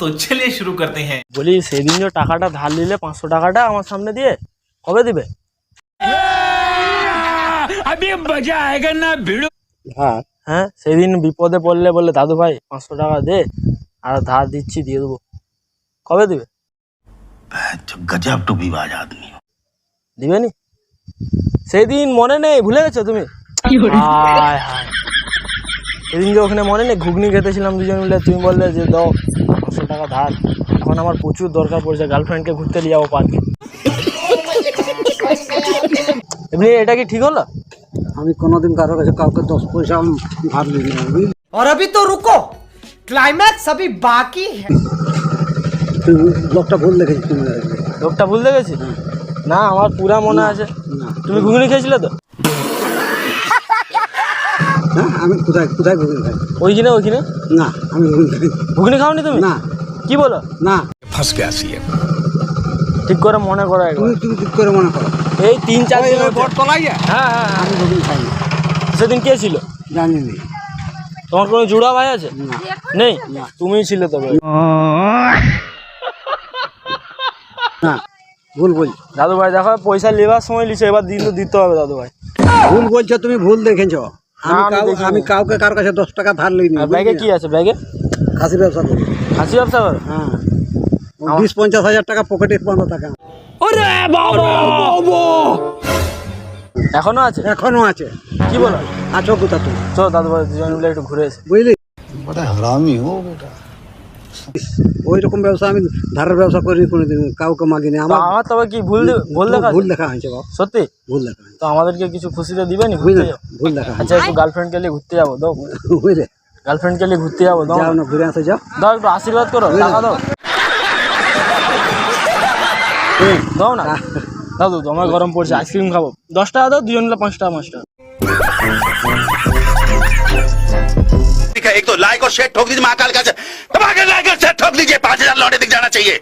तो चलिए शुरू करते हैं। বলি সেদিন যে টাকাটা ধার নিলে 500 টাকাটা আমার সামনে দিয়ে কবে দিবে? হ্যাঁ সেদিন বিপদে পড়লে বলে দাদু ভাই 500 টাকা দে, আর ধার দিচ্ছি দিয়ে দেবো, কবে দিবে? गजब टूबीबाज आदमी দিবে নি? সেদিন মনে নেই, ভুলে গেছো তুমি? হায় হায়, সেদিন যে ওখানে মনে নেই ঘুগনি খেতেছিলাম দুজন মিলে, তুমি বললে যে দাও 500 টাকা ধার, এখন আমার প্রচুর দরকার পড়ছে, গার্লফ্রেন্ডকে ঘুরতে নিয়ে যাবো পার্কে। এমনি এটা কি ঠিক হলো? আমি কোনোদিন কারো কাছে কাউকে 10 পয়সা ধার নিই না। और अभी तो रुको, क्लाइमैक्स अभी बाकी है। তুই লোকটা ভুল দেখেছিস তুমি। লোকটা ভুল দেখেছি না, আমার পুরা মনে আছে। না তুমি ঘুগনি খেয়েছিলে তো? না আমি কোথায় কোথায় ঘুরে খাই? ওইখানে ওইখানে না আমি ঘুরে খাই ঘুগনি খাওনি তুমি? না। কি বলো? না ঠিক করে মনে করো একবার। তুমি তুমি ঠিক করে মনে করো। এই 3-4 দিন হচ্ছে। বট তলাই হ্যাঁ হ্যাঁ হ্যাঁ। আমি ঘুরে খাই না, সেদিন কে ছিল? জানি না। তোমার কোনো জুড়া ভাই আছে? না নেই, তুমিই ছিলে তবে। না ভুল বল। দাদু ভাই দেখো পয়সা নেবার সময় লিছে, এবার দিন তো দিতে হবে দাদু ভাই। ভুল বলছো তুমি, ভুল দেখেছো। আমি দেখিনি। আমি কাউকে কার কাছে 10 টাকা ধার লইনি। আর ব্যাগে কি আছে? ব্যাগে খাসি ব্যবসা করি। খাসি ব্যবসা করো? হ্যাঁ 20-50 হাজার টাকা পকেটে বন্ধ টাকা এখনো আছে? এখনো আছে। কি বলো? আছো কোথা তুমি? চলো দাদু ভাই দুজন মিলে একটু ঘুরে এসে। বুঝলি বড় হারামি হো বেটা। ওই রকম ব্যবসা আমি ধারের ব্যবসা করি কোনোদিন, কাউকে মাগিনি। আমার তবে কি ভুল দেখা? ভুল দেখা হয়েছে বাবা, সত্যি ভুল দেখা হয়েছে। তো আমাদেরকে কিছু খুশিতে দিবে নি? বুঝলে ভুল দেখা হয়েছে। আচ্ছা একটু গার্লফ্রেন্ডকে নিয়ে ঘুরতে যাবো, দাও। বুঝলে গার্লফ্রেন্ডকে নিয়ে ঘুরতে যাবো, দাও যাও না, ঘুরে আসে যাও। দাও একটু আশীর্বাদ করো, টাকা দাও, দাও না দাদু, তোমার গরম পড়ছে, আইসক্রিম খাবো, 10 টাকা দাও, দুজন মিলে 5 টাকা 5 টাকা। एक तो लाइक और शेयर ठोक दीजिए, महाकाल का दबा के लाइक और शेयर ठोक दीजिए, 5000 लौटे दिख जाना चाहिए।